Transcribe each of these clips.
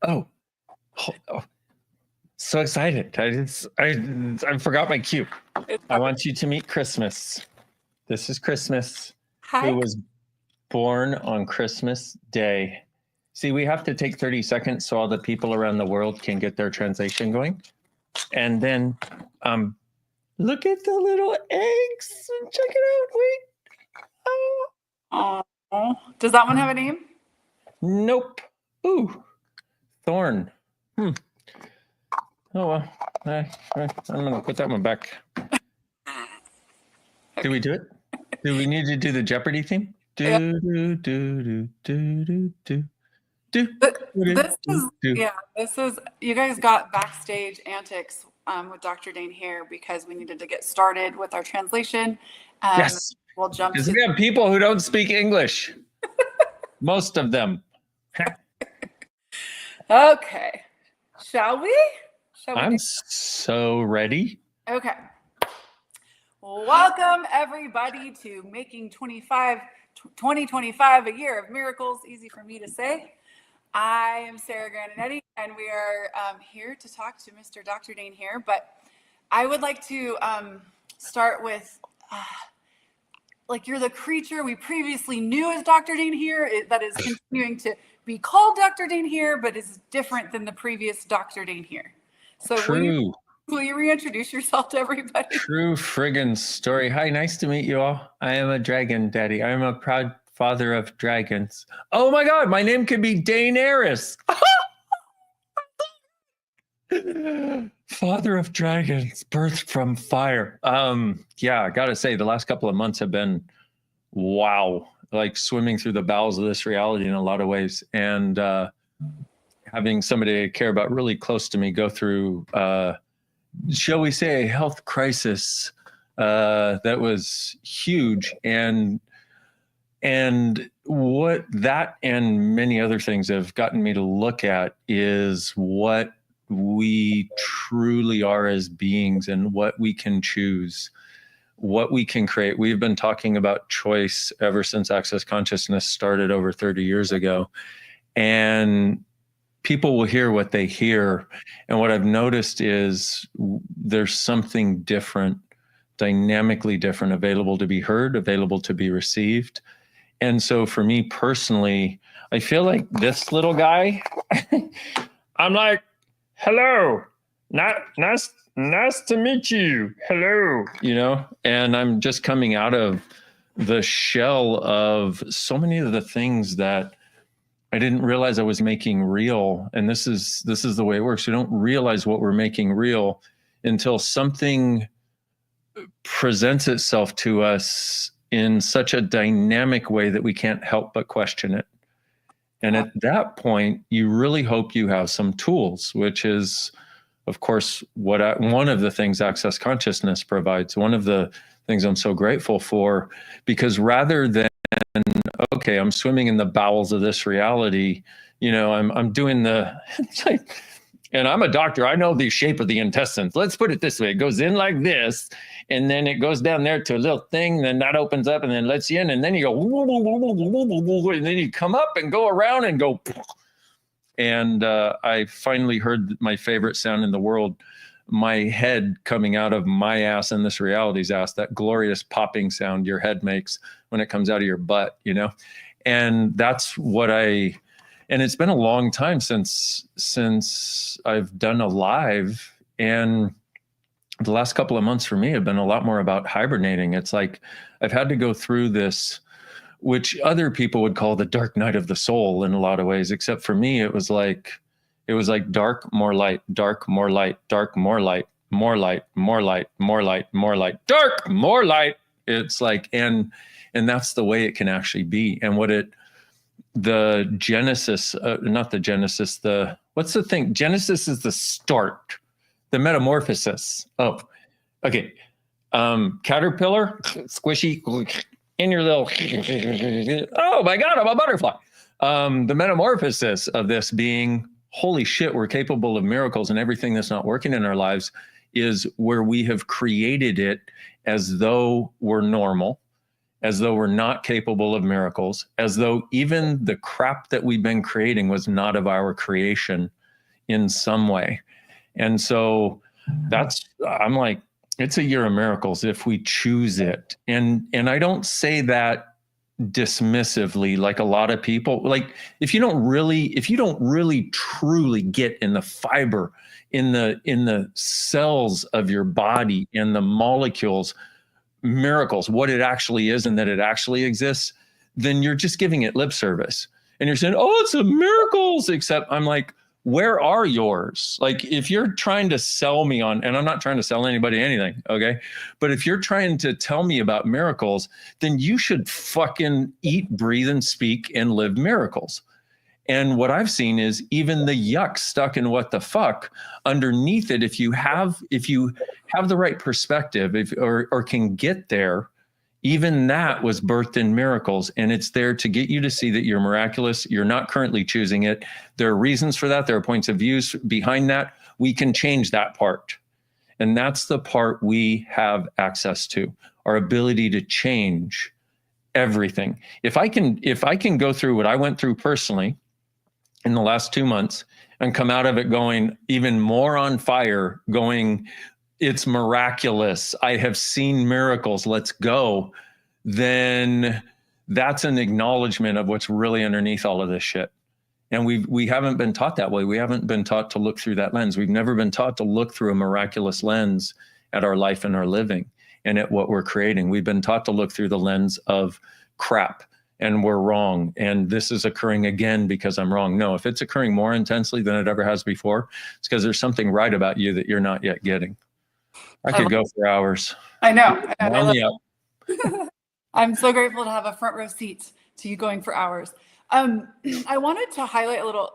Oh, oh, so excited. I forgot my cue. I want you to meet Christmas. This is Christmas, Hi. who was born on Christmas Day. See, we have to take 30 seconds so all the people around the world can get their translation going. And then look at the little eggs. Check it out. Wait. Oh, does that one have a name? Nope. Ooh, Thorn. Oh, well. I'm going to put that one back. Do we do it? Do we need to do the Jeopardy theme? This is, you guys got backstage antics with Dr. Dane here because we needed to get started with our translation. Yes. We'll jump to. We have people who don't speak English. Most of them. Okay. Shall we? I'm so ready. Okay. Welcome, everybody, to making 2025 a year of miracles. Easy for me to say. I am Sarah Graninetti, and we are here to talk to Mr. Dr. Dane here. But I would like to start with, like, you're the creature we previously knew as Dr. Dane here, that is continuing to be called Dr. Dane here, but is different than the previous Dr. Dane here. So True. Will you reintroduce yourself to everybody? True friggin' story. Hi, nice to meet you all. I am a dragon daddy. I am a proud father of dragons. Oh my God, my name could be Dane Aris. Father of dragons, birthed from fire. Yeah, I gotta say, the last couple of months have been, wow, like swimming through the bowels of this reality in a lot of ways. And having somebody I care about really close to me go through, shall we say, a health crisis that was huge. And what that and many other things have gotten me to look at is what we truly are as beings and what we can choose, what we can create. We've been talking about choice ever since Access Consciousness started over 30 years ago. And people will hear what they hear. And what I've noticed is there's something different, dynamically different, available to be heard, available to be received. And so for me personally, I feel like this little guy, I'm like, hello, nice to meet you. Hello, you know, and I'm just coming out of the shell of so many of the things that I didn't realize I was making real. And this is the way it works. We don't realize what we're making real until something presents itself to us in such a dynamic way that we can't help but question it. And at that point, you really hope you have some tools, which is, of course, one of the things Access Consciousness provides. One of the things I'm so grateful for, because rather than, okay, I'm swimming in the bowels of this reality, you know, I'm doing it's like, and I'm a doctor, I know the shape of the intestines. Let's put it this way. It goes in like this, and then it goes down there to a little thing, then that opens up and then lets you in, and then you go, and then you come up and go around and go. And I finally heard my favorite sound in the world, my head coming out of my ass and this reality's ass, that glorious popping sound your head makes when it comes out of your butt, you know? And that's what and it's been a long time since I've done a live, and the last couple of months for me have been a lot more about hibernating. It's like I've had to go through this, which other people would call the dark night of the soul in a lot of ways, except for me, it was like dark, more light, dark, more light, dark, more light, more light, more light, more light, more light, dark, more light. It's like, and that's the way it can actually be. And the genesis, not the genesis, what's the thing? Genesis is the start, the metamorphosis. Oh, okay. Caterpillar, squishy, in your little, oh my God, I'm a butterfly. The metamorphosis of this being, holy shit, we're capable of miracles, and everything that's not working in our lives is where we have created it as though we're normal. as though we're not capable of miracles, as though even the crap that we've been creating was not of our creation in some way. And so I'm like, it's a year of miracles if we choose it. And I don't say that dismissively, like a lot of people. Like, if you don't really truly get in the fiber, in the cells of your body, in the molecules, miracles, what it actually is and that it actually exists, then you're just giving it lip service. And you're saying, oh, it's a miracles, except I'm like, where are yours? Like, if you're trying to sell me on, and I'm not trying to sell anybody anything, okay? But if you're trying to tell me about miracles, then you should fucking eat, breathe, and speak and live miracles. And what I've seen is even the yuck stuck in what the fuck underneath it, if you have the right perspective, or can get there, even that was birthed in miracles, and it's there to get you to see that you're miraculous. You're not currently choosing it. There are reasons for that. There are points of views behind that. We can change that part. And that's the part we have access to, our ability to change everything. If I can go through what I went through personally in the last 2 months and come out of it going even more on fire, going, it's miraculous, I have seen miracles, let's go, then that's an acknowledgement of what's really underneath all of this shit. And we haven't been taught that way. We haven't been taught to look through that lens. We've never been taught to look through a miraculous lens at our life and our living and at what we're creating. We've been taught to look through the lens of crap, and we're wrong, and this is occurring again because I'm wrong. No, if it's occurring more intensely than it ever has before, it's because there's something right about you that you're not yet getting. I could go for hours. I know. I'm so grateful to have a front row seat to you going for hours. I wanted to highlight a little.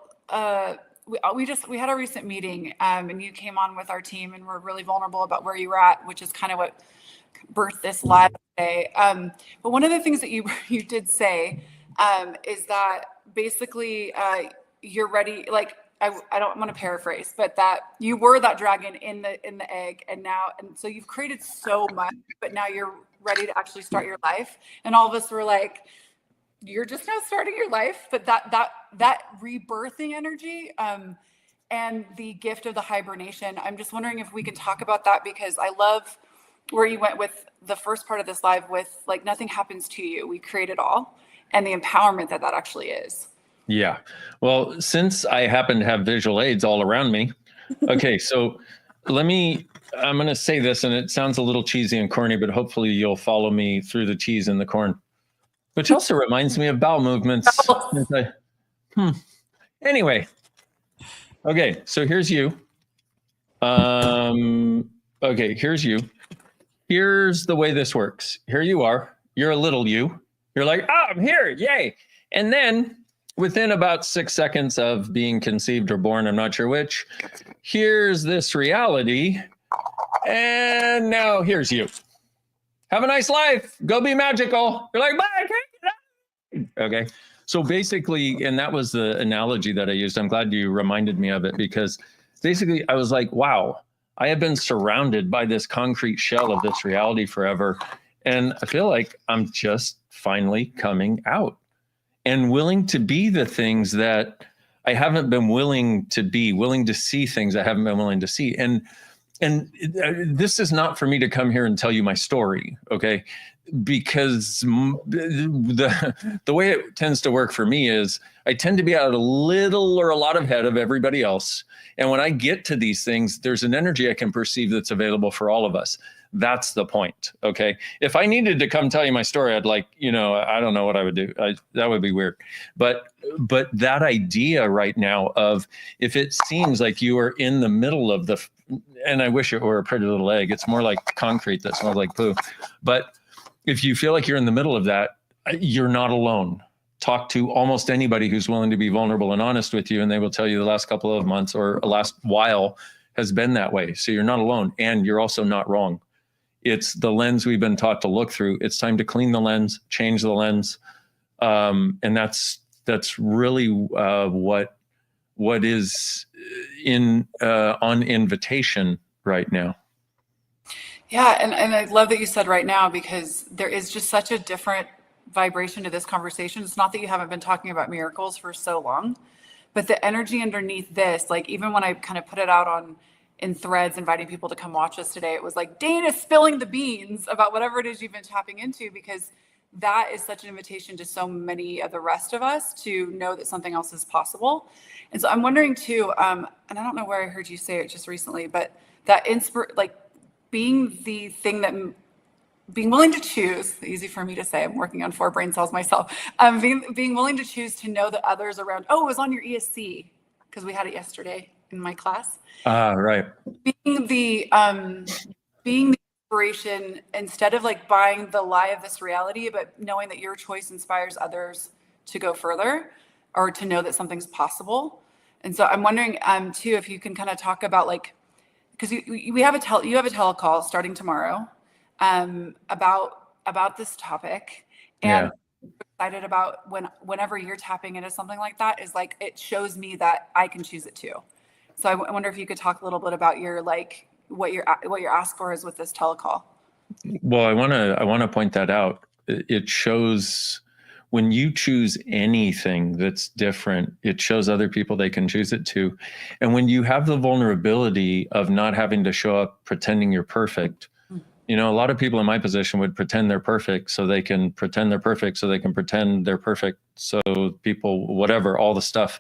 We had a recent meeting, and you came on with our team, and we're really vulnerable about where you were at, which is kind of what birthed this live today. But one of the things that you did say is that basically you're ready. Like, I don't want to paraphrase, but that you were that dragon in the egg, and so you've created so much, but now you're ready to actually start your life. And all of us were like, you're just now starting your life, but that rebirthing energy and the gift of the hibernation. I'm just wondering if we can talk about that, because I love where you went with the first part of this live with, like, nothing happens to you, we create it all, and the empowerment that actually is. Yeah. Well, since I happen to have visual aids all around me. Okay. So I'm going to say this, and it sounds a little cheesy and corny, but hopefully you'll follow me through the cheese and the corn, which also reminds me of bowel movements. Anyway. Okay. So here's you. Okay. Here's you. Here's the way this works. Here you are. You're a little you. You're like, oh, I'm here. Yay. And then within about 6 seconds of being conceived or born, I'm not sure which, here's this reality. And now here's you. Have a nice life. Go be magical. You're like, bye. I can't get out. Okay. So basically, and that was the analogy that I used. I'm glad you reminded me of it, because basically I was like, wow, I have been surrounded by this concrete shell of this reality forever. And I feel like I'm just finally coming out and willing to be the things that I haven't been willing to be, willing to see things I haven't been willing to see. And this is not for me to come here and tell you my story, okay? Because the way it tends to work for me is I tend to be out a little or a lot ahead of everybody else. And when I get to these things, there's an energy I can perceive that's available for all of us. That's the point, okay? If I needed to come tell you my story, I'd like, I don't know what I would do. That would be weird. But that idea right now of, if it seems like you are in the middle of and I wish it were a pretty little egg. It's more like concrete that smells like poo. But if you feel like you're in the middle of that, you're not alone. Talk to almost anybody who's willing to be vulnerable and honest with you, and they will tell you the last couple of months or last while has been that way. So you're not alone, and you're also not wrong. It's the lens we've been taught to look through. It's time to clean the lens, change the lens. And that's really what is on invitation right now. Yeah, and I love that you said right now, because there is just such a different vibration to this conversation. It's not that you haven't been talking about miracles for so long, but the energy underneath this, like even when I kind of put it out on in threads, inviting people to come watch us today, it was like Dana spilling the beans about whatever it is you've been tapping into, because that is such an invitation to so many of the rest of us to know that something else is possible. And so I'm wondering too, and I don't know where I heard you say it just recently, but that like being the thing that being willing to choose, easy for me to say, I'm working on 4 brain cells myself, being willing to choose to know that others around, oh, it was on your ESC, because we had it yesterday in my class. Ah, right. Being the inspiration, instead of like buying the lie of this reality, but knowing that your choice inspires others to go further, or to know that something's possible. And so I'm wondering too, if you can kind of talk about, like, because you have a telecall starting tomorrow, about this topic, and Yeah. I'm excited about whenever you're tapping into something like that, is like it shows me that I can choose it too. So I wonder if you could talk a little bit about your, like, what your ask for is with this telecall. Well, I want to point that out. It shows when you choose anything that's different, it shows other people they can choose it too. And when you have the vulnerability of not having to show up pretending you're perfect, you know, a lot of people in my position would pretend they're perfect so they can pretend they're perfect so they can pretend they're perfect. So people, whatever, all the stuff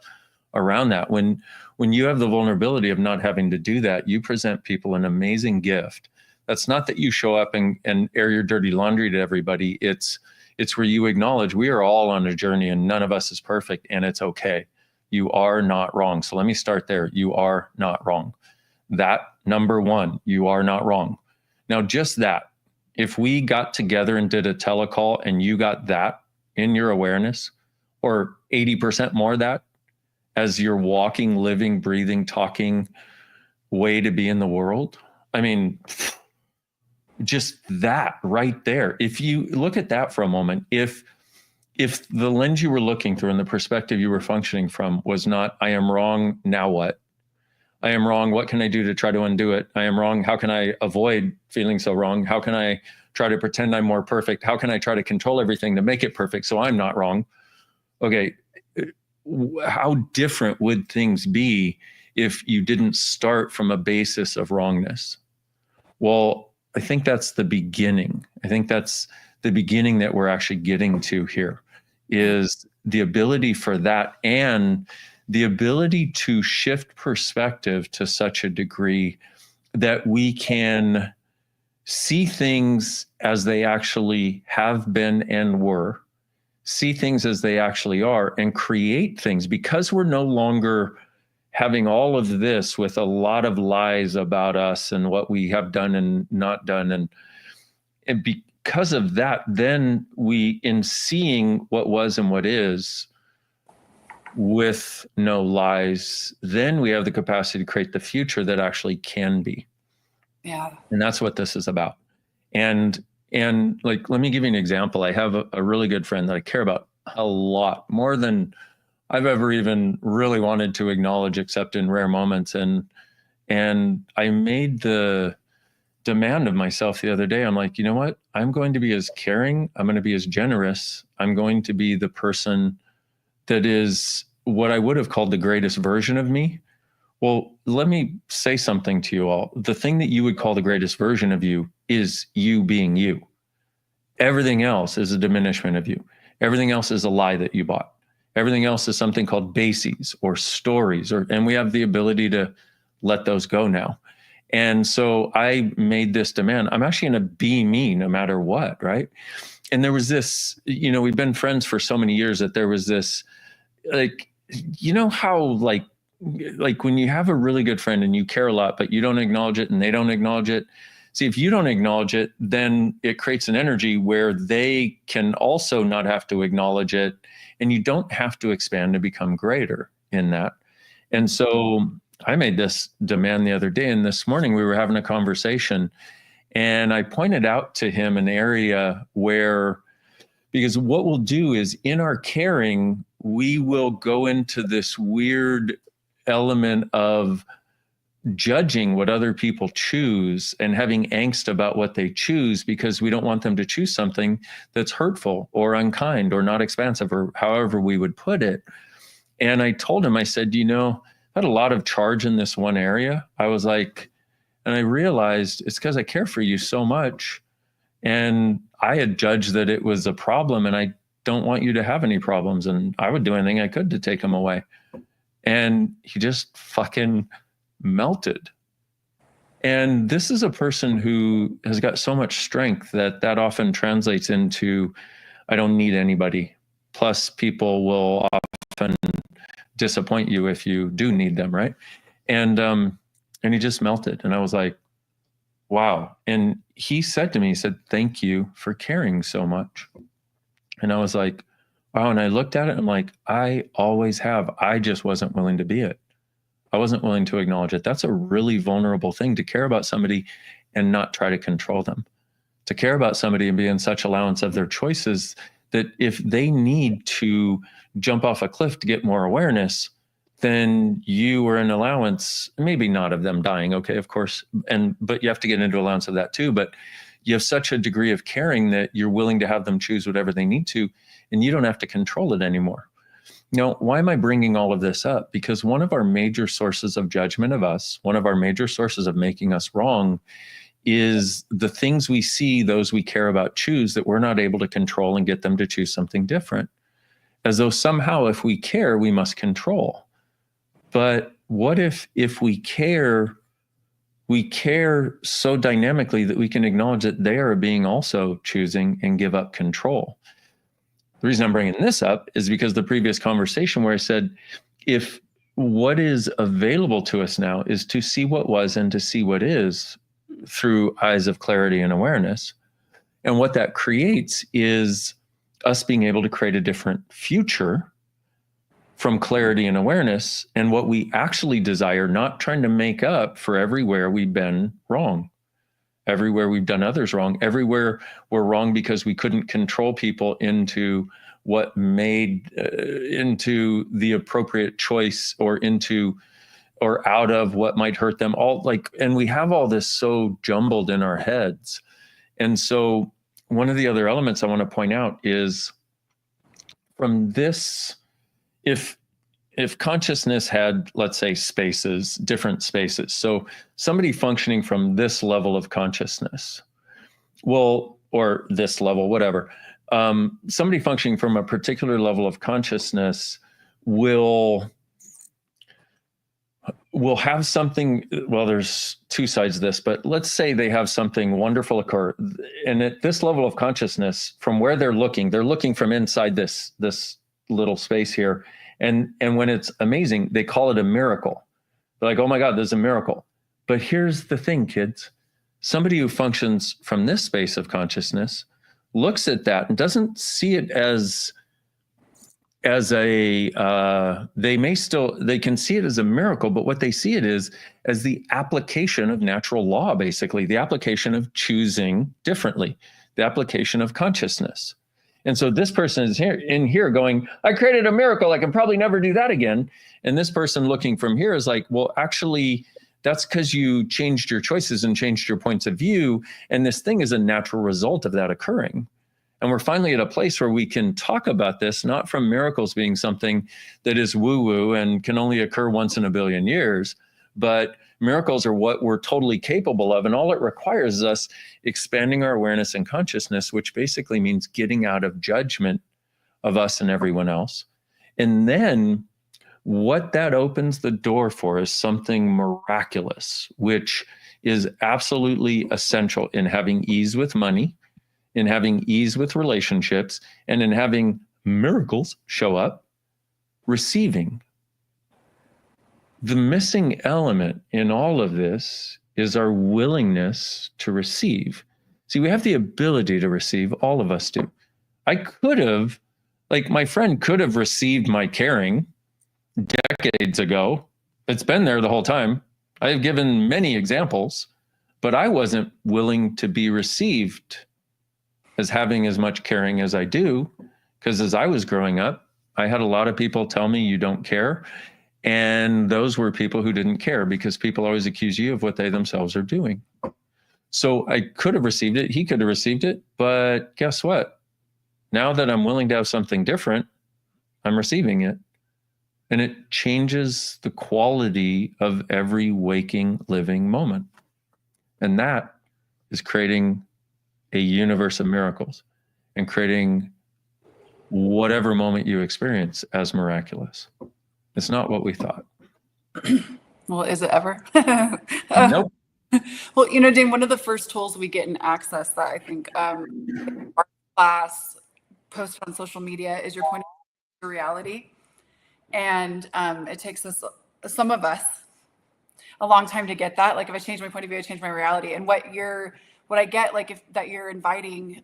around that. When you have the vulnerability of not having to do that, you present people an amazing gift. That's not that you show up and air your dirty laundry to everybody. It's where you acknowledge we are all on a journey and none of us is perfect, and it's okay. You are not wrong. So let me start there. You are not wrong. That, number one, you are not wrong. Now, just that, if we got together and did a telecall and you got that in your awareness, or 80% more of that as your walking, living, breathing, talking way to be in the world, I mean, just that right there. If you look at that for a moment, if the lens you were looking through and the perspective you were functioning from was not, I am wrong, now what? I am wrong. What can I do to try to undo it? I am wrong. How can I avoid feeling so wrong? How can I try to pretend I'm more perfect? How can I try to control everything to make it perfect so I'm not wrong? Okay, how different would things be if you didn't start from a basis of wrongness? Well, I think that's the beginning. I think that's the beginning that we're actually getting to here, is the ability for that, and the ability to shift perspective to such a degree that we can see things as they actually have been and were, see things as they actually are, and create things, because we're no longer having all of this with a lot of lies about us and what we have done and not done. And because of that, then we, in seeing what was and what is with no lies, then we have the capacity to create the future that actually can be. Yeah. And that's what this is about. And like, let me give you an example. I have a really good friend that I care about a lot, more than I've ever even really wanted to acknowledge, except in rare moments. And I made the demand of myself the other day. I'm like, you know what? I'm going to be as caring. I'm going to be as generous. I'm going to be the person that is what I would have called the greatest version of me. Well, let me say something to you all. The thing that you would call the greatest version of you is you being you. Everything else is a diminishment of you. Everything else is a lie that you bought. Everything else is something called bases or stories, and we have the ability to let those go now. And so I made this demand. I'm actually going to be me no matter what, right? And there was this, you know, we've been friends for so many years that there was this, like, you know how like when you have a really good friend and you care a lot, but you don't acknowledge it and they don't acknowledge it. See, if you don't acknowledge it, then it creates an energy where they can also not have to acknowledge it, and you don't have to expand to become greater in that. And so I made this demand the other day, and this morning we were having a conversation, and I pointed out to him an area where, because what we'll do is in our caring, we will go into this weird element of judging what other people choose and having angst about what they choose because we don't want them to choose something that's hurtful or unkind or not expansive or however we would put it. And I told him, I said, you know, I had a lot of charge in this one area. I was like, and I realized it's because I care for you so much. And I had judged that it was a problem and I don't want you to have any problems. And I would do anything I could to take them away. And he just fucking melted. And this is a person who has got so much strength that often translates into, I don't need anybody. Plus, people will often disappoint you if you do need them, right? And he just melted. And I was like, wow. And he said to me, he said, thank you for caring so much. And I was like, wow. And I looked at it and I'm like, I always have. I just wasn't willing to be it. I wasn't willing to acknowledge it. That's a really vulnerable thing, to care about somebody and not try to control them. To care about somebody and be in such allowance of their choices that if they need to jump off a cliff to get more awareness, then you are in allowance, maybe not of them dying, okay, of course, but you have to get into allowance of that too. But you have such a degree of caring that you're willing to have them choose whatever they need to, and you don't have to control it anymore. Now, why am I bringing all of this up? Because one of our major sources of judgment of us, one of our major sources of making us wrong, is the things we see those we care about choose that we're not able to control and get them to choose something different. As though somehow if we care, we must control. But what if we care so dynamically that we can acknowledge that they are a being also choosing and give up control? The reason I'm bringing this up is because the previous conversation where I said, if what is available to us now is to see what was and to see what is through eyes of clarity and awareness, and what that creates is us being able to create a different future from clarity and awareness, and what we actually desire, not trying to make up for everywhere we've been wrong. Everywhere we've done others wrong, everywhere we're wrong because we couldn't control people into what made into the appropriate choice or out of what might hurt them all. And we have all this so jumbled in our heads. And so one of the other elements I want to point out is from this, if consciousness had, let's say, spaces, different spaces. So somebody functioning from this level of consciousness, or this level, whatever. Somebody functioning from a particular level of consciousness will have something, well, there's two sides of this, but let's say they have something wonderful occur. And at this level of consciousness, from where they're looking from inside this little space here. And when it's amazing, they call it a miracle. They're like, oh my God, there's a miracle. But here's the thing, kids. Somebody who functions from this space of consciousness looks at that and doesn't see it as they can see it as a miracle, but what they see it is as the application of natural law, basically, the application of choosing differently, the application of consciousness. And so this person is here going, I created a miracle. I can probably never do that again. And this person looking from here is like, well, actually, that's because you changed your choices and changed your points of view. And this thing is a natural result of that occurring. And we're finally at a place where we can talk about this, not from miracles being something that is woo-woo and can only occur once in a billion years, but miracles are what we're totally capable of. And all it requires is us expanding our awareness and consciousness, which basically means getting out of judgment of us and everyone else. And then what that opens the door for is something miraculous, which is absolutely essential in having ease with money, in having ease with relationships, and in having miracles show up, receiving. The missing element in all of this is our willingness to receive. See, we have the ability to receive, all of us do. I could have, my friend could have received my caring decades ago. It's been there the whole time. I have given many examples, but I wasn't willing to be received as having as much caring as I do, because as I was growing up, I had a lot of people tell me you don't care. And those were people who didn't care, because people always accuse you of what they themselves are doing. So I could have received it. He could have received it. But guess what? Now that I'm willing to have something different, I'm receiving it. And it changes the quality of every waking, living moment. And that is creating a universe of miracles and creating whatever moment you experience as miraculous. It's not what we thought. Well, is it ever? Nope. Well, you know, Dane, one of the first tools we get in Access that I think our class posted on social media is your point of reality. And it takes us, some of us, a long time to get that. Like if I change my point of view, I change my reality. And what I get, like if that you're inviting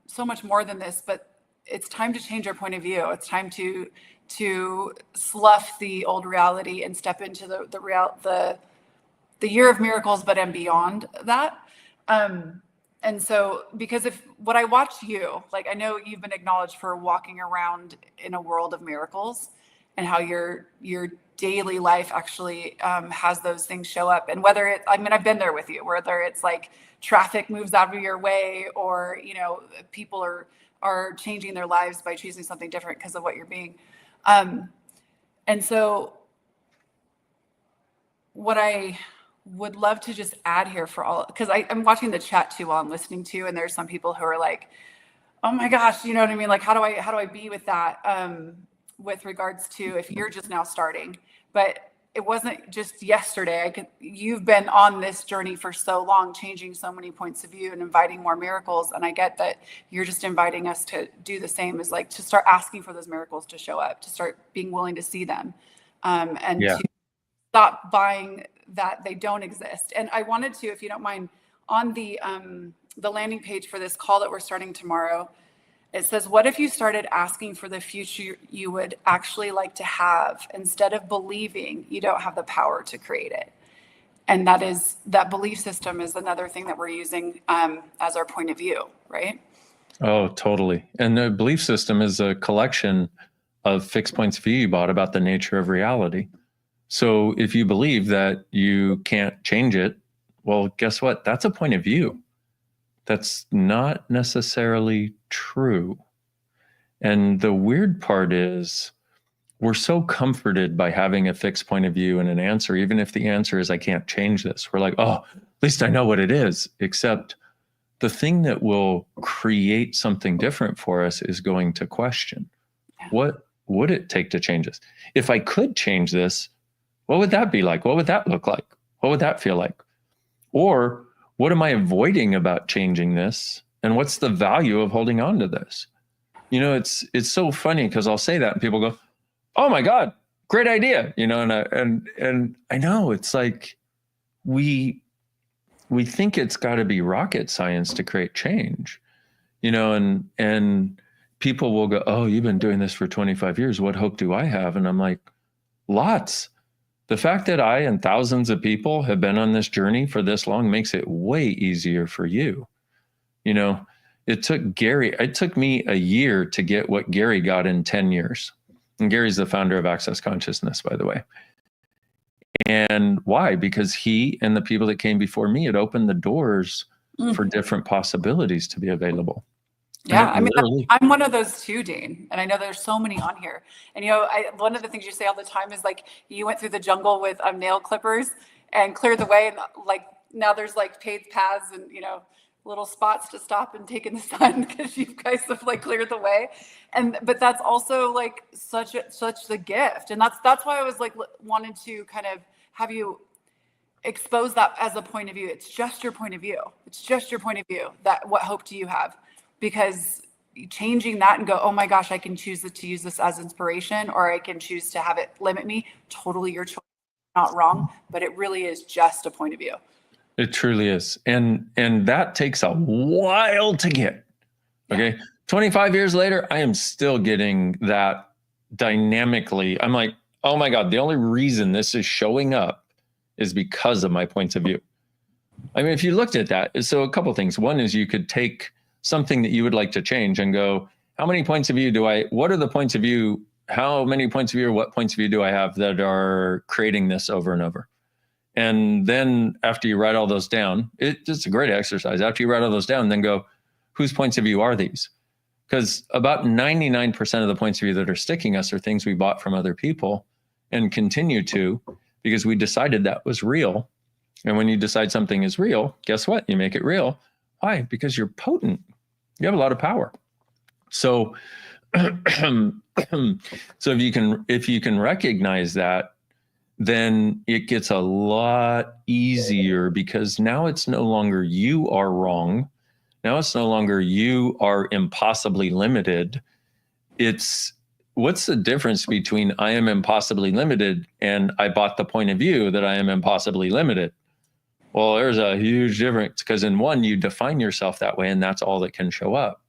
so much more than this, but it's time to change our point of view. It's time to slough the old reality and step into the year of miracles, but and beyond that. And so, because if what I watched you, like I know you've been acknowledged for walking around in a world of miracles, and how your daily life actually has those things show up. And whether it, I mean, I've been there with you, whether it's like traffic moves out of your way, or you know, people are changing their lives by choosing something different because of what you're being. And so what I would love to just add here for all, because I'm watching the chat too while I'm listening to, and there's some people who are like, oh my gosh, you know what I mean? Like, how do I be with that? With regards to if you're just now starting, but it wasn't just yesterday. You've been on this journey for so long, changing so many points of view and inviting more miracles. And I get that you're just inviting us to do the same, as like to start asking for those miracles to show up, to start being willing to see them, and to stop buying that they don't exist. And I wanted to, if you don't mind, on the landing page for this call that we're starting tomorrow, it says, what if you started asking for the future you would actually like to have, instead of believing you don't have the power to create it? And that belief system is another thing that we're using as our point of view, right? Oh, totally. And the belief system is a collection of fixed points of view you bought about the nature of reality. So if you believe that you can't change it, well, guess what? That's a point of view. That's not necessarily true. And the weird part is we're so comforted by having a fixed point of view and an answer, even if the answer is, I can't change this. We're like, oh, at least I know what it is. Except the thing that will create something different for us is going to question, what would it take to change this? If I could change this, what would that be like? What would that look like? What would that feel like? Or what am I avoiding about changing this? And what's the value of holding on to this? You know, it's so funny because I'll say that and people go, oh my God, great idea. You know, and I know it's like we think it's got to be rocket science to create change, you know, and people will go, oh, you've been doing this for 25 years. What hope do I have? And I'm like, lots. The fact that I and thousands of people have been on this journey for this long makes it way easier for you. You know, it took me a year to get what Gary got in 10 years. And Gary's the founder of Access Consciousness, by the way. And why? Because he and the people that came before me had opened the doors for different possibilities to be available. Yeah, I mean, I'm one of those too, Dane. And I know there's so many on here. And, you know, one of the things you say all the time is like, you went through the jungle with nail clippers and cleared the way. And like, now there's like paved paths and, you know, little spots to stop and take in the sun because you guys have like cleared the way. But that's also like such the gift. And that's why I was like, wanted to kind of have you expose that as a point of view. It's just your point of view. It's just your point of view. That what hope do you have? Because changing that and go, oh my gosh, I can choose to use this as inspiration, or I can choose to have it limit me. Totally your choice, not wrong, but it really is just a point of view. It truly is. And that takes a while to get. Okay. 25 years later, I am still getting that dynamically. I'm like, oh my God, the only reason this is showing up is because of my points of view. I mean, if you looked at that, so a couple of things. One is you could take something that you would like to change and go, how many points of view what are the points of view how many points of view or what points of view do I have that are creating this over and over? And then after you write all those down, it's a great exercise. After you write all those down, then go, whose points of view are these? Because about 99% of the points of view that are sticking us are things we bought from other people and continue to, because we decided that was real. And when you decide something is real, guess what? You make it real. Why? Because you're potent. You have a lot of power. So, so if you can recognize that, then it gets a lot easier, because now it's no longer you are wrong. Now it's no longer you are impossibly limited. It's, what's the difference between I am impossibly limited and I bought the point of view that I am impossibly limited? Well, there's a huge difference, because in one, you define yourself that way, and that's all that can show up.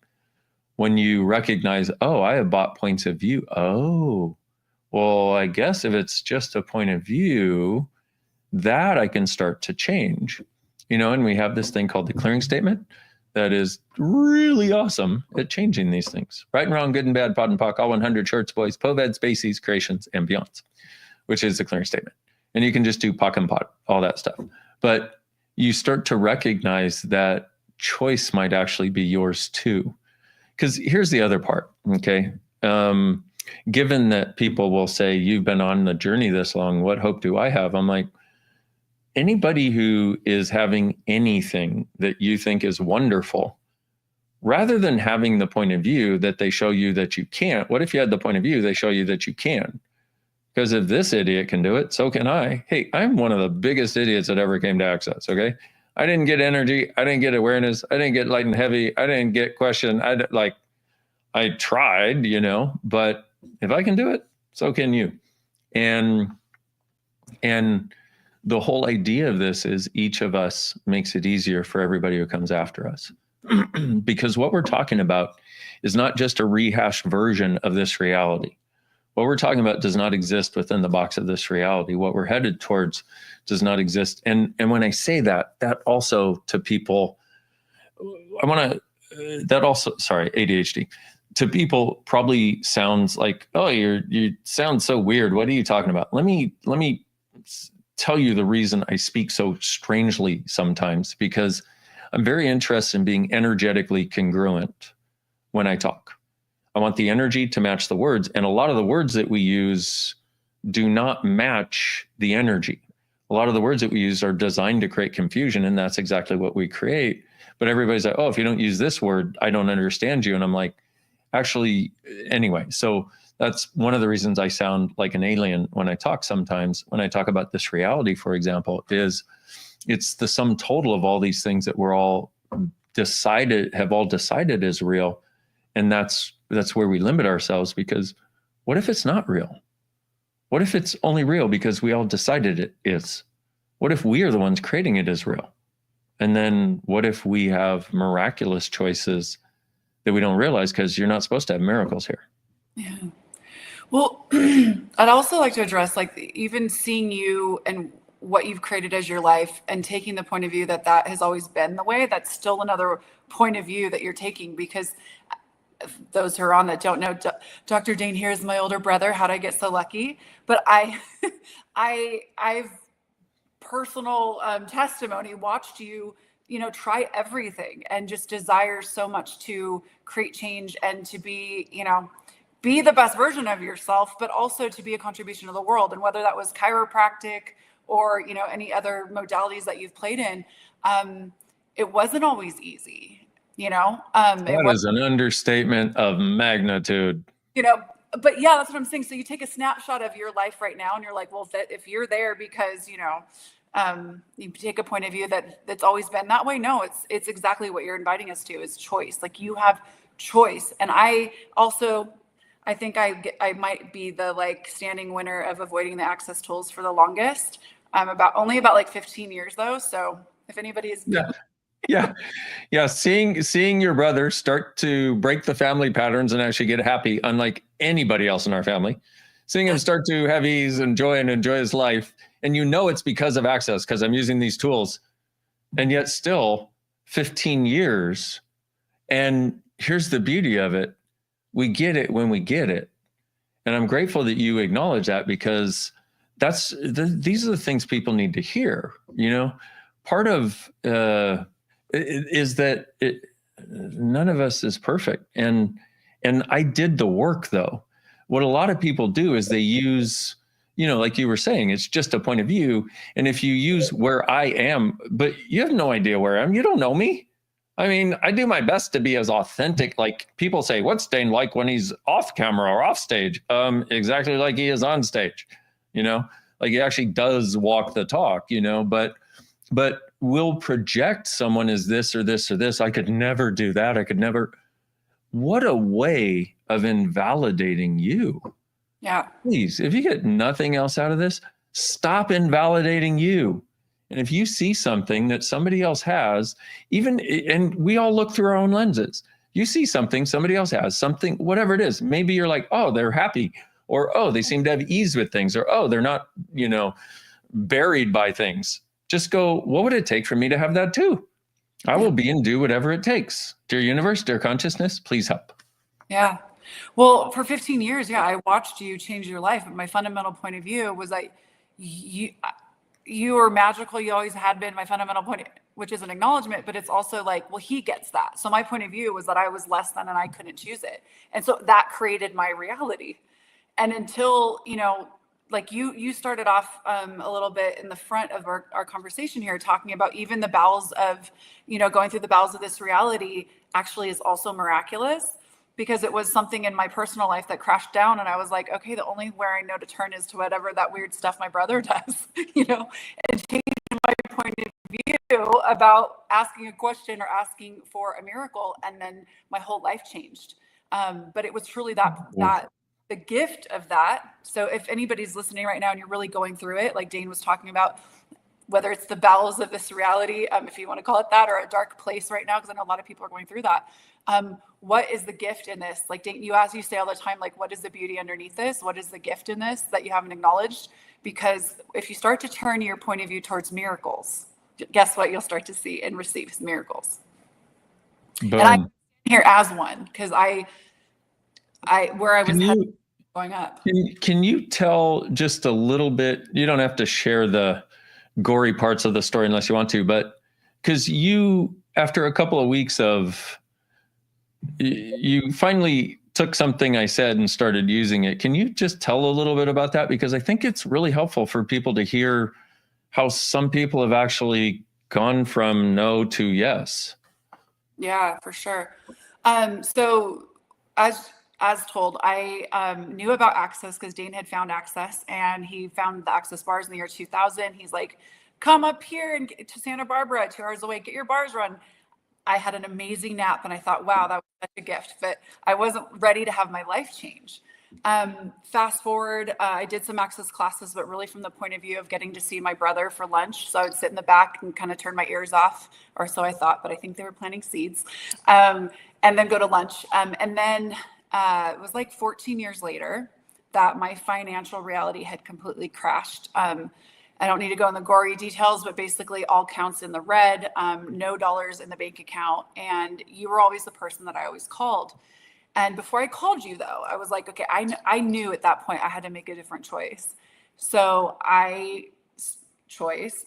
When you recognize, oh, I have bought points of view. Oh, well, I guess if it's just a point of view, that I can start to change. And we have this thing called the clearing statement that is really awesome at changing these things. Right and wrong, good and bad, pod and pock, all 100 shorts, boys, poved, spacies, creations, and beyonds, which is the clearing statement. And you can just do pock and pod, all that stuff. But you start to recognize that choice might actually be yours too. Because here's the other part, okay? Given that people will say, you've been on the journey this long, what hope do I have? I'm like, anybody who is having anything that you think is wonderful, rather than having the point of view that they show you that you can't, what if you had the point of view they show you that you can? Because if this idiot can do it, so can I. Hey, I'm one of the biggest idiots that ever came to Access, okay? I didn't get energy. I didn't get awareness. I didn't get light and heavy. I didn't get question. I tried, but if I can do it, so can you. And the whole idea of this is each of us makes it easier for everybody who comes after us. Because what we're talking about is not just a rehashed version of this reality. What we're talking about does not exist within the box of this reality. What we're headed towards does not exist. And when I say that, that also to people, sorry, ADHD, to people probably sounds like, oh, you sound so weird. What are you talking about? Let me tell you the reason I speak so strangely sometimes, because I'm very interested in being energetically congruent when I talk. I want the energy to match the words. And a lot of the words that we use do not match the energy. A lot of the words that we use are designed to create confusion, and that's exactly what we create. But everybody's like, oh, if you don't use this word, I don't understand you. And I'm like, actually, anyway, so that's one of the reasons I sound like an alien when I talk sometimes. When I talk about this reality, for example, is it's the sum total of all these things that we're all have all decided is real. And that's where we limit ourselves, because what if it's not real? What if it's only real because we all decided it is? What if we are the ones creating it as real? And then what if we have miraculous choices that we don't realize, because you're not supposed to have miracles here? Yeah. Well, I'd also like to address, like, even seeing you and what you've created as your life and taking the point of view that has always been the way. That's still another point of view that you're taking, because those who are on that don't know, Dr. Dane here is my older brother. How'd I get so lucky? But I've personal testimony, watched you, try everything and just desire so much to create change and to be, be the best version of yourself, but also to be a contribution to the world. And whether that was chiropractic or, any other modalities that you've played in, it wasn't always easy. That is an understatement of magnitude. But yeah, that's what I'm saying. So you take a snapshot of your life right now, and you're like, well, if you're there because you take a point of view that's always been that way. No, it's exactly what you're inviting us to, is choice. Like, you have choice. And I think I might be the standing winner of avoiding the access tools for the longest. Only about 15 years though. So if anybody is Yeah. Seeing your brother start to break the family patterns and actually get happy, unlike anybody else in our family, seeing him start to have ease and joy and enjoy his life. And it's because of access, because I'm using these tools. And yet still 15 years. And here's the beauty of it. We get it when we get it. And I'm grateful that you acknowledge that, because these are the things people need to hear. Part of is that none of us is perfect. And I did the work, though. What a lot of people do is they use, like you were saying, it's just a point of view. And if you use where I am, but you have no idea where I am, you don't know me. I mean, I do my best to be as authentic. Like people say, what's Dane like when he's off camera or off stage? Exactly like he is on stage, like he actually does walk the talk, but we'll project someone as this or this or this. I could never do that. I could never. What a way of invalidating you. Yeah. Please, if you get nothing else out of this, stop invalidating you. And if you see something that somebody else has, and we all look through our own lenses, you see something somebody else has, something, whatever it is, maybe you're like, oh, they're happy, or, oh, they seem to have ease with things, or, oh, they're not, buried by things. Just go, what would it take for me to have that too? I will be and do whatever it takes. Dear universe, dear consciousness, please help. Yeah. Well, for 15 years, I watched you change your life. But my fundamental point of view was like, you were magical. You always had been. My fundamental point, which is an acknowledgement, but it's also like, well, he gets that. So my point of view was that I was less than and I couldn't choose it. And so that created my reality. And until, like you started off a little bit in the front of our conversation here, talking about even the bowels of, going through the bowels of this reality actually is also miraculous, because it was something in my personal life that crashed down. And I was like, okay, the only where I know to turn is to whatever that weird stuff my brother does, and changed my point of view about asking a question or asking for a miracle. And then my whole life changed. But it was truly that the gift of that. So if anybody's listening right now and you're really going through it, like Dane was talking about, whether it's the bowels of this reality, if you want to call it that, or a dark place right now, because I know a lot of people are going through that. What is the gift in this? Like Dane, you say all the time, like, what is the beauty underneath this? What is the gift in this that you haven't acknowledged? Because if you start to turn your point of view towards miracles, guess what? You'll start to see and receive miracles. Boom. And I'm here as one, because where I was headed going up. Can you tell just a little bit? You don't have to share the gory parts of the story unless you want to, but because you, after a couple of weeks of, you finally took something I said and started using it. Can you just tell a little bit about that? Because I think it's really helpful for people to hear how some people have actually gone from no to yes. Yeah, for sure. So as told, I knew about Access because Dane had found Access, and he found the Access bars in the year 2000. He's like, come up here and get to Santa Barbara, 2 hours away, get your bars run. I had an amazing nap and I thought, wow, that was such a gift, but I wasn't ready to have my life change. Fast forward, I did some Access classes, but really from the point of view of getting to see my brother for lunch. So I would sit in the back and kind of turn my ears off, or so I thought, but I think they were planting seeds, and then go to lunch. And then it was like 14 years later that my financial reality had completely crashed. I don't need to go in the gory details, but basically all counts in the red, no dollars in the bank account. And you were always the person that I always called. And before I called you, though, I was like, okay, I knew at that point I had to make a different choice. So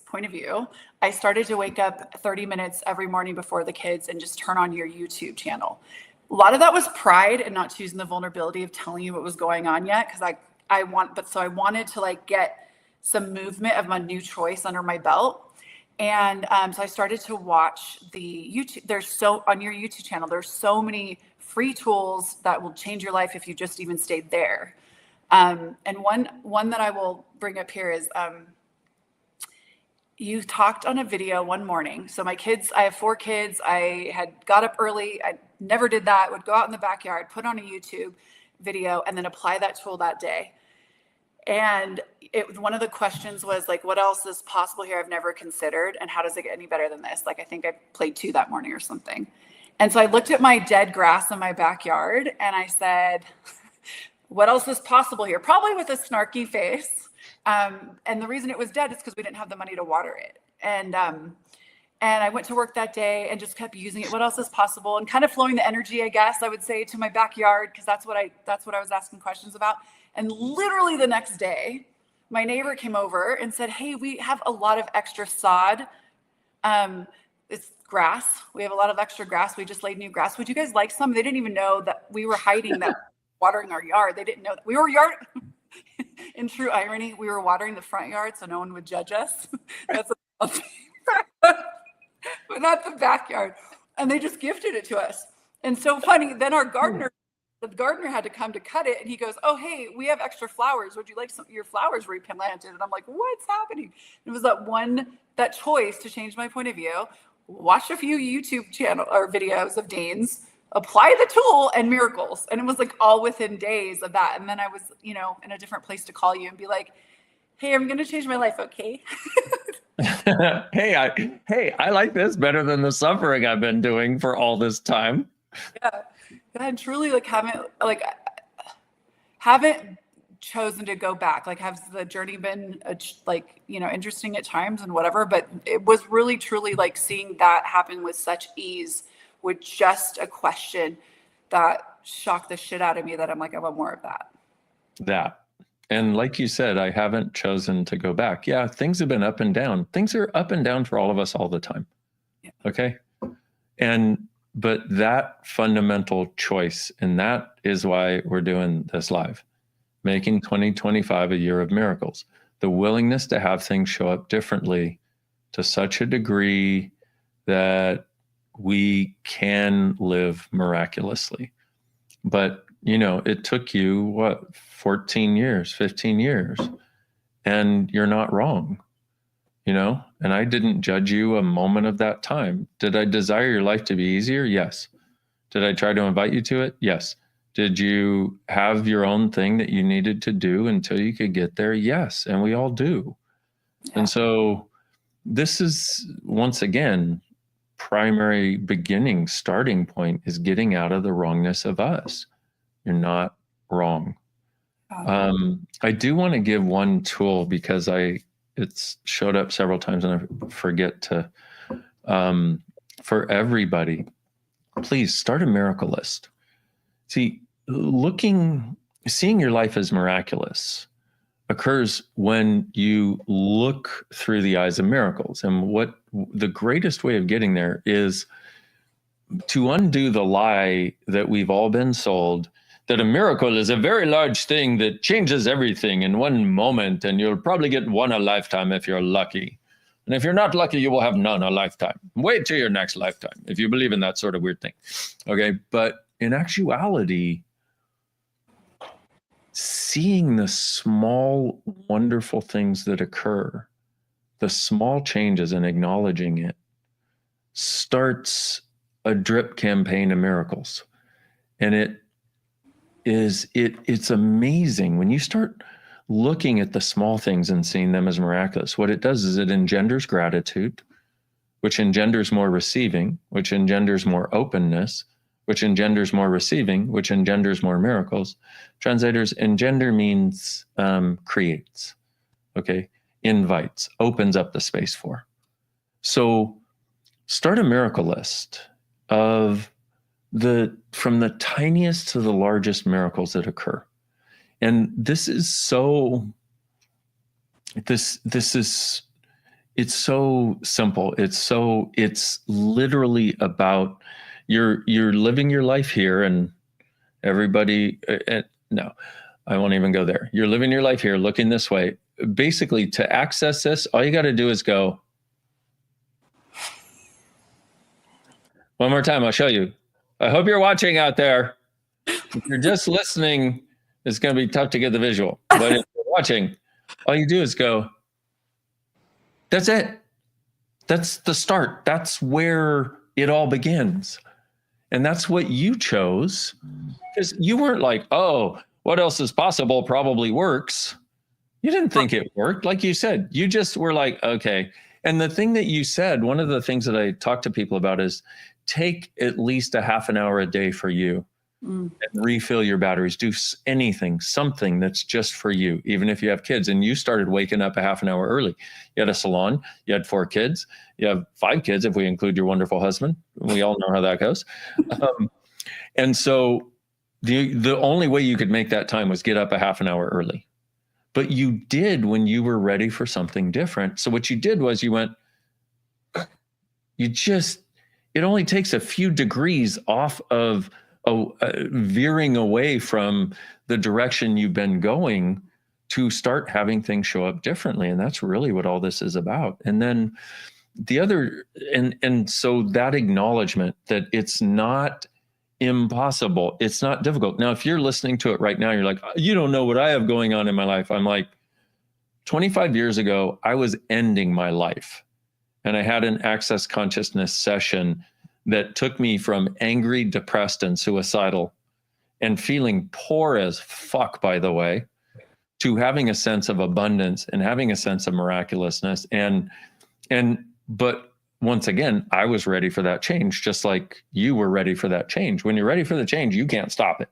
point of view, I started to wake up 30 minutes every morning before the kids and just turn on your YouTube channel. A lot of that was pride and not choosing the vulnerability of telling you what was going on yet. Cause I wanted to like get some movement of my new choice under my belt. And so I started to watch the YouTube. On your YouTube channel, there's so many free tools that will change your life if you just even stayed there. And one that I will bring up here is you talked on a video one morning. So my kids, I have 4 kids. I had got up early. I never did that. Would go out in the backyard, put on a YouTube video, and then apply that tool that day. And one of the questions was like, what else is possible here I've never considered? And how does it get any better than this? Like, I think I played 2 that morning or something. And so I looked at my dead grass in my backyard and I said, what else is possible here? Probably with a snarky face. And the reason it was dead is because we didn't have the money to water it. And I went to work that day and just kept using it. What else is possible? And kind of flowing the energy, I guess I would say, to my backyard, because that's what I was asking questions about. And literally the next day, my neighbor came over and said, hey, we have a lot of extra sod. It's grass. We have a lot of extra grass. We just laid new grass. Would you guys like some? They didn't even know that we were hiding that watering our yard. They didn't know that we were in true irony, we were watering the front yard so no one would judge us. That's but not the backyard. And they just gifted it to us. And so funny, then the gardener had to come to cut it, and he goes, oh, hey, we have extra flowers. Would you like your flowers replanted? And I'm like, what's happening? It was that choice to change my point of view, watch a few YouTube channel or videos of Dane's, apply the tool, and miracles. And it was like all within days of that. And then I was, in a different place to call you and be like, hey, I'm going to change my life. Okay. Hey, I like this better than the suffering I've been doing for all this time. Yeah. And truly haven't chosen to go back. Like, has the journey been interesting at times and whatever, but it was really truly like seeing that happen with such ease with just a question that shocked the shit out of me, that I'm like, I want more of that. And like you said, I haven't chosen to go back. Yeah, things have been up and down. Things are up and down for all of us all the time. Yeah. Okay. But that fundamental choice, and that is why we're doing this live, making 2025 a year of miracles. The willingness to have things show up differently to such a degree that we can live miraculously. But, it took you, 14 years, 15 years, and you're not wrong, and I didn't judge you a moment of that time. Did I desire your life to be easier? Yes. Did I try to invite you to it? Yes. Did you have your own thing that you needed to do until you could get there? Yes. And we all do. Yeah. And so this is, once again, primary beginning starting point is getting out of the wrongness of us. You're not wrong. I do want to give one tool because it's showed up several times and I forget to, for everybody, please start a miracle list. See, seeing your life as miraculous occurs when you look through the eyes of miracles. And what the greatest way of getting there is to undo the lie that we've all been sold, that a miracle is a very large thing that changes everything in one moment, and you'll probably get one a lifetime if you're lucky. And if you're not lucky, you will have none a lifetime. Wait till your next lifetime, if you believe in that sort of weird thing. Okay, but in actuality, seeing the small, wonderful things that occur, the small changes, and acknowledging it starts a drip campaign of miracles. And it's amazing when you start looking at the small things and seeing them as miraculous. What it does is it engenders gratitude, which engenders more receiving, which engenders more openness, which engenders more receiving, which engenders more miracles. Translators, engender means creates, okay? Invites, opens up the space for. So start a miracle list of from the tiniest to the largest miracles that occur. And this is so, it's so simple. It's literally about you're living your life here, and everybody, no, I won't even go there. You're living your life here, looking this way. Basically, to access this, all you got to do is go. One more time, I'll show you. I hope you're watching out there. If you're just listening, it's going to be tough to get the visual. But if you're watching, all you do is go. That's it. That's the start. That's where it all begins. And that's what you chose, because you weren't like, oh, what else is possible probably works. You didn't think it worked. Like you said, you just were like, okay. And the thing that you said, one of the things that I talk to people about is take at least a half an hour a day for you and refill your batteries. Do anything, something that's just for you, even if you have kids. And you started waking up a half an hour early. You had a salon, you had 4 kids, you have 5 kids if we include your wonderful husband. We all know how that goes. And so The only way you could make that time was get up a half an hour early. But you did when you were ready for something different. So what you did was you went, it only takes a few degrees off of veering away from the direction you've been going to start having things show up differently. And that's really what all this is about. And then the other, and so that acknowledgement that it's not impossible, it's not difficult. Now, if you're listening to it right now, you're like, you don't know what I have going on in my life. I'm like, 25 years ago, I was ending my life. And I had an access consciousness session that took me from angry, depressed, and suicidal, and feeling poor as fuck, by the way, to having a sense of abundance and having a sense of miraculousness. But once again, I was ready for that change, just like you were ready for that change. When you're ready for the change, you can't stop it.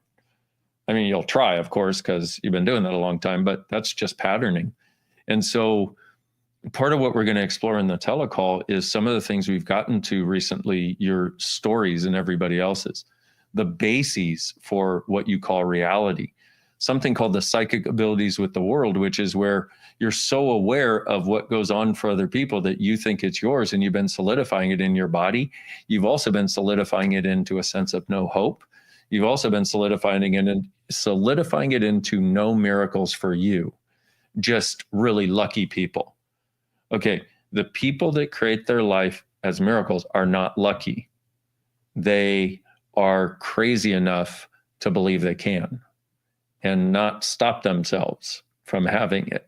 I mean, you'll try, of course, because you've been doing that a long time, but that's just patterning. And so part of what we're going to explore in the telecall is some of the things we've gotten to recently, your stories and everybody else's, the bases for what you call reality, something called the psychic abilities with the world, which is where you're so aware of what goes on for other people that you think it's yours, and you've been solidifying it in your body. You've also been solidifying it into a sense of no hope. You've also been solidifying it into no miracles for you, just really lucky people. Okay, the people that create their life as miracles are not lucky. They are crazy enough to believe they can and not stop themselves from having it.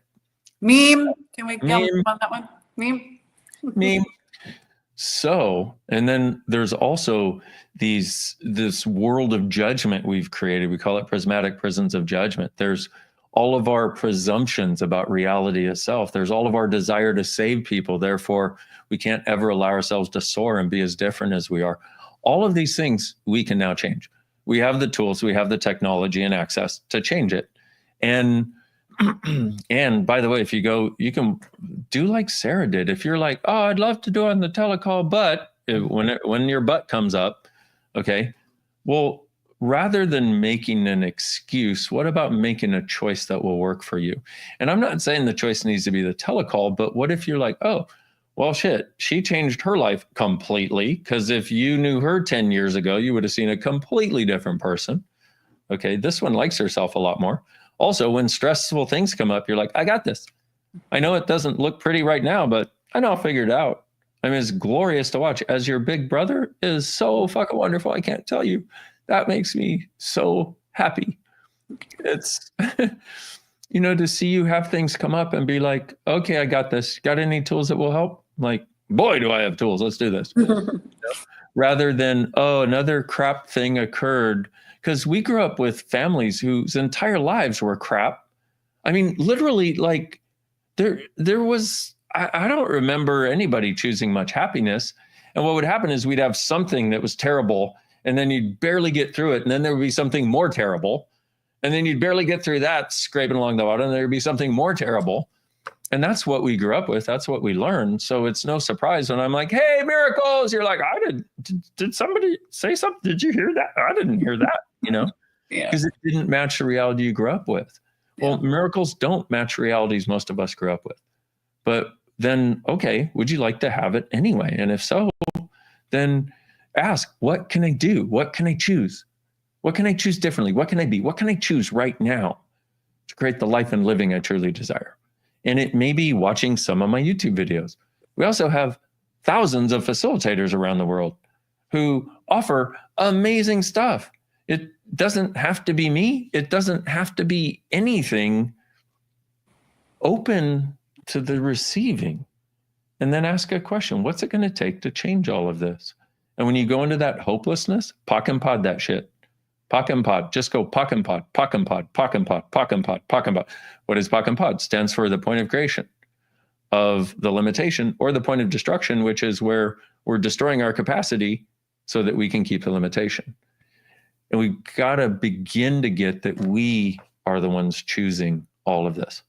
Meme. Can we go on that one? Meme. So, and then there's also this world of judgment we've created. We call it prismatic prisons of judgment. There's all of our presumptions about reality itself. There's all of our desire to save people. Therefore, we can't ever allow ourselves to soar and be as different as we are. All of these things we can now change. We have the tools, we have the technology and access to change it. And by the way, if you go, you can do like Sarah did. If you're like, oh, I'd love to do it on the telecall, but when your butt comes up, okay, well, rather than making an excuse, what about making a choice that will work for you? And I'm not saying the choice needs to be the telecall, but what if you're like, oh, well, shit, she changed her life completely, because if you knew her 10 years ago, you would have seen a completely different person. Okay, this one likes herself a lot more. Also, when stressful things come up, you're like, I got this. I know it doesn't look pretty right now, but I know I'll figure it out. I mean, it's glorious to watch. As your big brother is so fucking wonderful. I can't tell you. That makes me so happy. It's, to see you have things come up and be like, okay, I got this. Got any tools that will help? I'm like, boy, do I have tools. Let's do this. Rather than, oh, another crap thing occurred. Because we grew up with families whose entire lives were crap. I mean, literally, like there was, I don't remember anybody choosing much happiness. And what would happen is we'd have something that was terrible, and then you'd barely get through it. And then there would be something more terrible. And then you'd barely get through that, scraping along the bottom, and there'd be something more terrible. And that's what we grew up with. That's what we learned. So it's no surprise when I'm like, hey, miracles. You're like, did somebody say something? Did you hear that? I didn't hear that, because it didn't match the reality you grew up with. Well, miracles don't match realities most of us grew up with. But then, okay, would you like to have it anyway? And if so, then ask, what can I do? What can I choose? What can I choose differently? What can I be? What can I choose right now to create the life and living I truly desire? And it may be watching some of my YouTube videos. We also have thousands of facilitators around the world who offer amazing stuff. It doesn't have to be me. It doesn't have to be anything. Open to the receiving, and then ask a question. What's it going to take to change all of this? And when you go into that hopelessness, pock and pod that shit. Pock and pod. Just go pock and pod, pock and pod, pock and pod, pock and pod, pock and pod. What is pock and pod? Stands for the point of creation of the limitation, or the point of destruction, which is where we're destroying our capacity so that we can keep the limitation. And we've got to begin to get that we are the ones choosing all of this.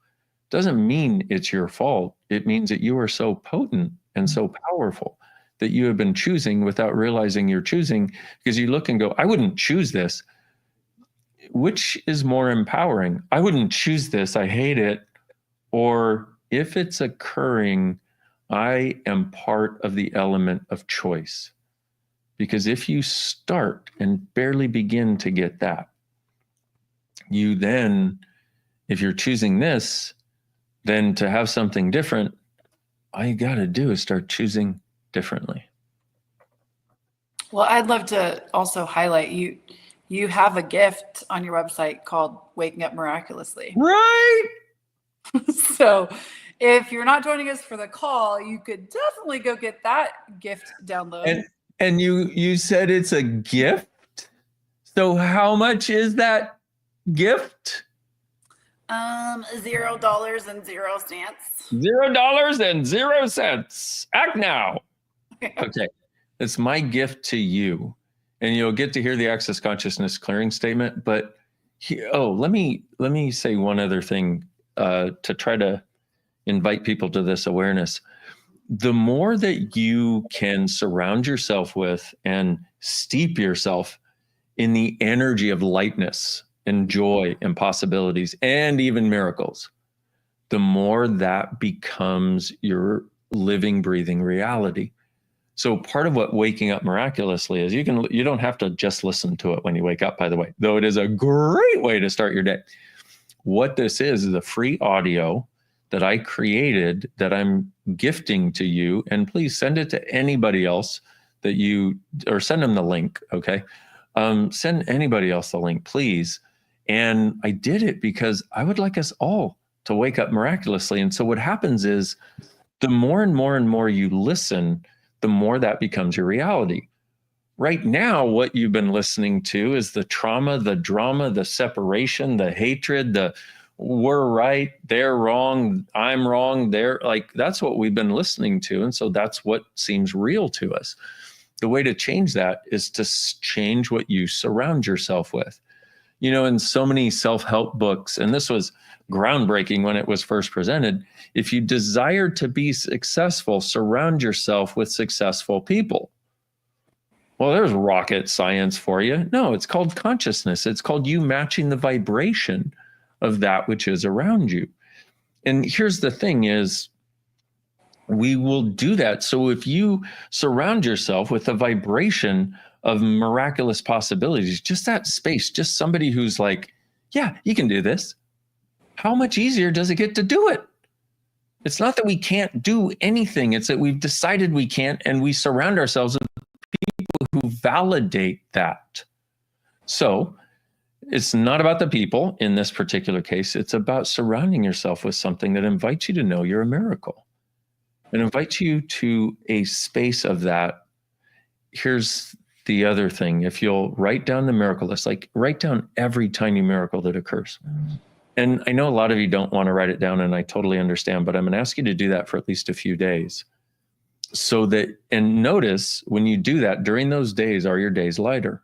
Doesn't mean it's your fault. It means that you are so potent and so powerful that you have been choosing without realizing you're choosing, because you look and go, I wouldn't choose this. which is more empowering? I wouldn't choose this. I hate it. Or if it's occurring, I am part of the element of choice. Because if you start and barely begin to get that, you then, if you're choosing this, then to have something different, all you got to do is start choosing differently. Well, I'd love to also highlight you have a gift on your website called Waking Up Miraculously. Right. So if you're not joining us for the call, you could definitely go get that gift download. And you said it's a gift. So how much is that gift? $0.00. $0.00. Act now. Okay. It's my gift to you. And you'll get to hear the Access Consciousness clearing statement. But let me say one other thing to try to invite people to this awareness. The more that you can surround yourself with and steep yourself in the energy of lightness and joy and possibilities and even miracles, the more that becomes your living, breathing reality. So part of what waking up miraculously is, you don't have to just listen to it when you wake up, by the way, though it is a great way to start your day. What this is a free audio that I created that I'm gifting to you. And please send it to anybody else or send them the link. Okay. Send anybody else the link, please. And I did it because I would like us all to wake up miraculously. And so what happens is the more and more and more you listen, the more that becomes your reality. Right now, what you've been listening to is the trauma, the drama, the separation, the hatred, the we're right, they're wrong, I'm wrong, that's what we've been listening to. And so that's what seems real to us. The way to change that is to change what you surround yourself with. In so many self-help books, and this was groundbreaking when it was first presented, if you desire to be successful, surround yourself with successful people. Well, there's rocket science for you. No, it's called consciousness. It's called you matching the vibration of that which is around you. And here's the thing is, we will do that. So if you surround yourself with a vibration of miraculous possibilities, just that space, just somebody who's like, yeah, you can do this. How much easier does it get to do it? It's not that we can't do anything. It's that we've decided we can't, and we surround ourselves with people who validate that. So it's not about the people in this particular case. It's about surrounding yourself with something that invites you to know you're a miracle and invites you to a space of that. Here's the other thing. If you'll write down the miraculous, like write down every tiny miracle that occurs. And I know a lot of you don't want to write it down, and I totally understand, but I'm going to ask you to do that for at least a few days. So that, and notice when you do that, during those days, are your days lighter?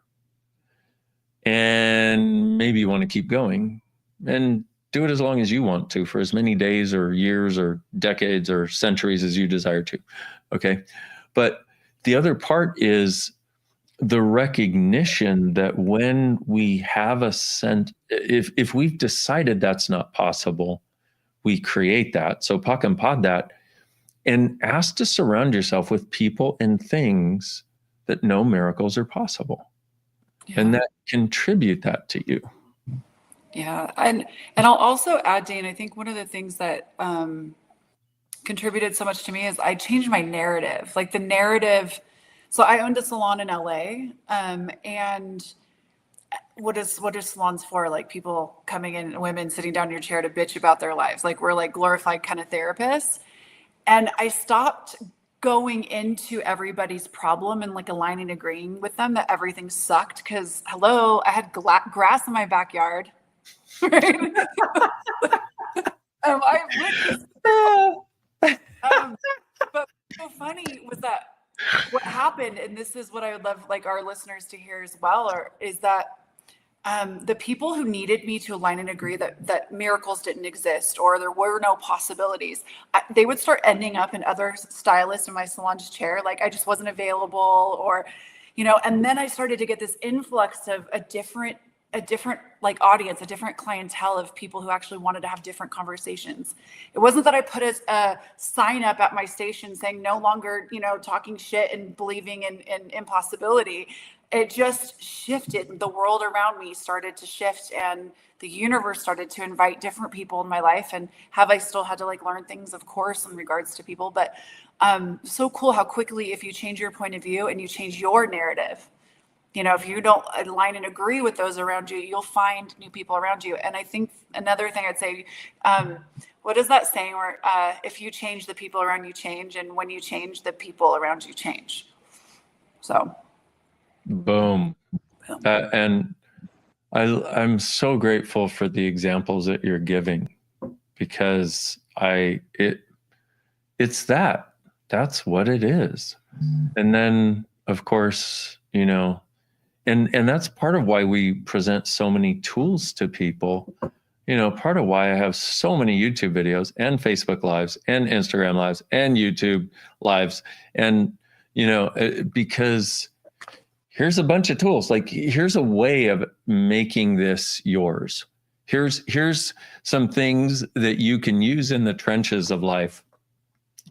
And maybe you want to keep going and do it as long as you want to, for as many days or years or decades or centuries as you desire to. Okay. But the other part is the recognition that when we have a sense, if we've decided that's not possible, we create that. So pak and pod that, and ask to surround yourself with people and things that know miracles are possible. Yeah. And that contribute that to you. Yeah. And I'll also add, Dane, I think one of the things that contributed so much to me is I changed my narrative, like the narrative. So I owned a salon in LA, and what are salons for? Like people coming in, women sitting down in your chair to bitch about their lives. Like we're like glorified kind of therapists. And I stopped going into everybody's problem and like aligning, agreeing with them that everything sucked. Because hello, I had grass in my backyard. Right? I witnessed. But so funny was that what happened, and this is what I would love like our listeners to hear as well, is that the people who needed me to align and agree that miracles didn't exist or there were no possibilities, they would start ending up in other stylists in my salon's chair, like I just wasn't available, or, and then I started to get this influx of a different a different like audience, a different clientele of people who actually wanted to have different conversations. It wasn't that I put a sign up at my station saying no longer, talking shit and believing in impossibility. It just shifted. The world around me started to shift, and the universe started to invite different people in my life. And have I still had to like learn things, of course, in regards to people, but so cool how quickly, if you change your point of view and you change your narrative, if you don't align and agree with those around you, you'll find new people around you. And I think another thing I'd say, what is that saying where if you change, the people around you change, and when you change, the people around you change. So boom. And I'm so grateful for the examples that you're giving, because it's that's what it is. And then of course, and that's part of why we present so many tools to people. Part of why I have so many YouTube videos and Facebook lives and Instagram lives and YouTube lives. And, because here's a bunch of tools. Like, here's a way of making this yours. Here's some things that you can use in the trenches of life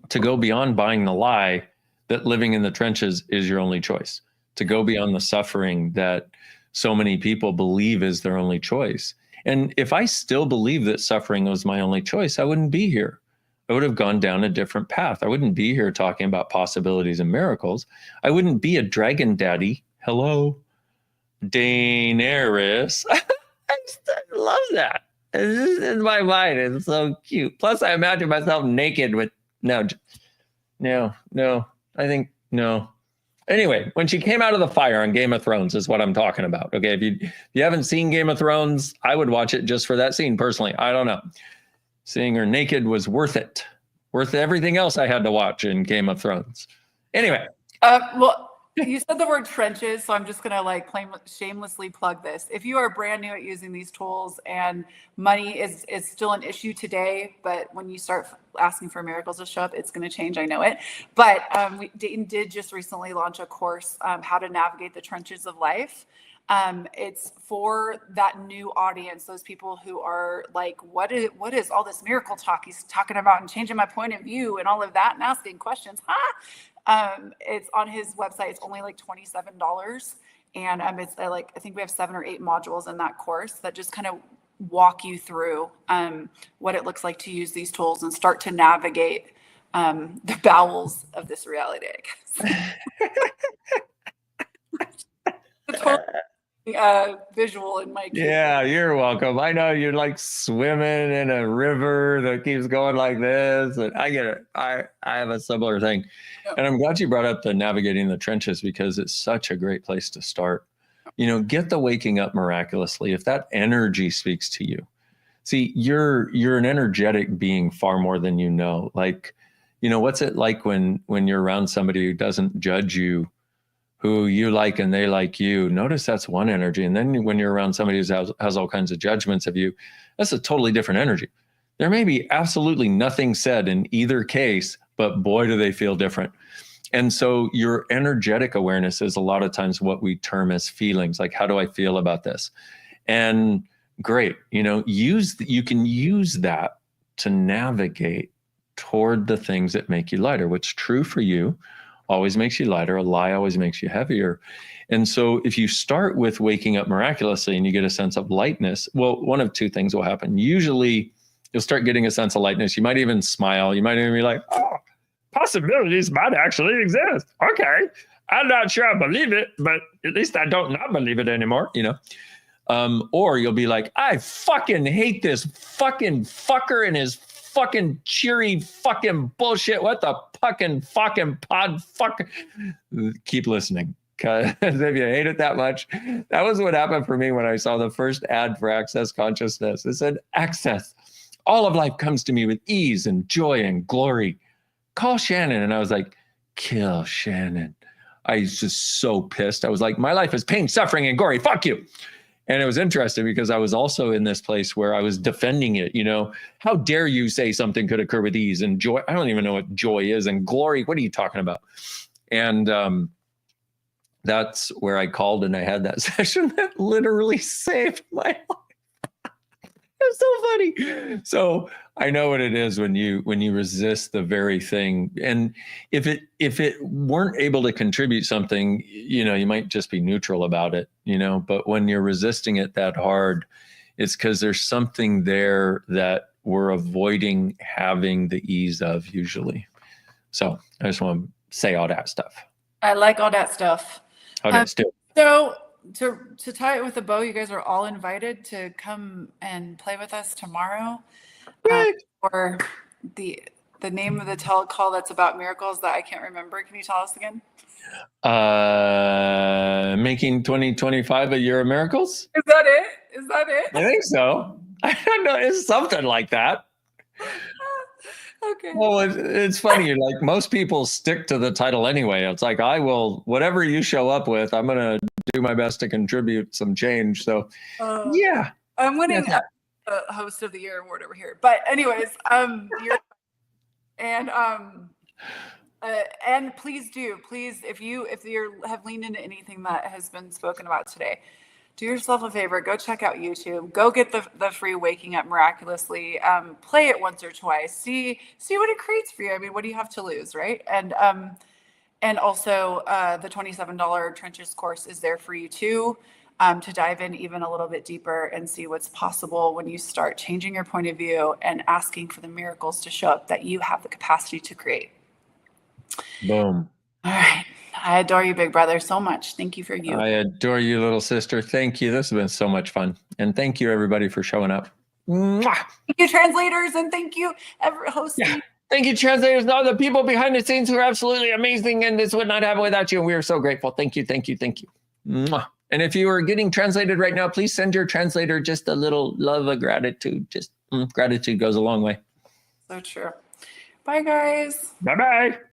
to go beyond buying the lie that living in the trenches is your only choice, to go beyond the suffering that so many people believe is their only choice. And if I still believe that suffering was my only choice, I wouldn't be here. I would have gone down a different path. I wouldn't be here talking about possibilities and miracles. I wouldn't be a dragon daddy. Hello, Dane Aris. I love that. It's in my mind. It's so cute. Plus, I imagine myself naked with no. I think no. Anyway, when she came out of the fire on Game of Thrones is what I'm talking about. Okay, if you haven't seen Game of Thrones, I would watch it just for that scene personally. I don't know. Seeing her naked was worth it. Worth everything else I had to watch in Game of Thrones. Anyway. Well, you said the word trenches, so I'm just going to shamelessly plug this. If you are brand new at using these tools and money is still an issue today, but when you start asking for miracles to show up, it's going to change. I know it. But Dayton did just recently launch a course, how to navigate the trenches of life. It's for that new audience, those people who are like, what is all this miracle talk he's talking about, and changing my point of view and all of that and asking questions. It's on his website. It's only like $27. And it's I think we have 7 or 8 modules in that course that just kind of walk you through what it looks like to use these tools and start to navigate the bowels of this reality, I guess. Visual in my case. Yeah, you're welcome. I know you're like swimming in a river that keeps going like this, and I get it. I have a similar thing. Yep. And I'm glad you brought up the navigating the trenches, because it's such a great place to start. Get the waking up miraculously. If that energy speaks to you, see, you're an energetic being far more than you know. Like, what's it like when you're around somebody who doesn't judge you, who you like and they like you? Notice that's one energy. And then when you're around somebody who has all kinds of judgments of you, that's a totally different energy. There may be absolutely nothing said in either case, but boy, do they feel different. And so your energetic awareness is a lot of times what we term as feelings. Like, how do I feel about this? And great, you can use that to navigate toward the things that make you lighter. What's true for you always makes you lighter. A lie always makes you heavier. And so if you start with waking up miraculously and you get a sense of lightness, well, one of two things will happen. Usually you'll start getting a sense of lightness. You might even smile. You might even be like, oh, possibilities might actually exist. Okay. I'm not sure I believe it, but at least I don't not believe it anymore, Or you'll be like, I fucking hate this fucking fucker and his fucking cheery fucking bullshit. What the fucking pod fuck? Keep listening, because if you hate it that much, that was what happened for me when I saw the first ad for Access Consciousness. It said, access. All of life comes to me with ease and joy and glory. Call Shannon. And I was like, kill Shannon. I was just so pissed. I was like, my life is pain, suffering, and glory. Fuck you. And it was interesting because I was also in this place where I was defending it. How dare you say something could occur with ease and joy? I don't even know what joy is, and glory. What are you talking about? And that's where I called and I had that session that literally saved my life. It's so funny. So I know what it is when you resist the very thing. And if it weren't able to contribute something, you might just be neutral about it, but when you're resisting it that hard, it's because there's something there that we're avoiding having the ease of usually. So I just want to say all that stuff. I like all that stuff. All that stuff. So to tie it with a bow, you guys are all invited to come and play with us tomorrow. Or the name of the telecall that's about miracles that I can't remember. Can you tell us again? Making 2025 a year of miracles. Is that it? Is that it? I think so. I don't know. It's something like that. Okay. Well, it's funny. Like most people stick to the title anyway. It's like, I will, whatever you show up with, I'm going to do my best to contribute some change. So yeah. I'm winning the host of the year award over here. But anyways, and please if you have leaned into anything that has been spoken about today, do yourself a favor, go check out YouTube, go get the free Waking Up Miraculously, play it once or twice, see what it creates for you. I mean, what do you have to lose, right? And also the $27 Trenches course is there for you too, to dive in even a little bit deeper and see what's possible when you start changing your point of view and asking for the miracles to show up that you have the capacity to create. Boom. All right. I adore you, big brother, so much. Thank you for you. I adore you, little sister. Thank you. This has been so much fun. And thank you, everybody, for showing up. Mwah! Thank you, translators, and thank you, hosting. Yeah. Thank you, translators. No, the people behind the scenes who are absolutely amazing, and this would not happen without you. And we are so grateful. Thank you, thank you, thank you. Mwah. And if you are getting translated right now, please send your translator just a little love of gratitude. Just gratitude goes a long way. So true. Bye, guys. Bye-bye.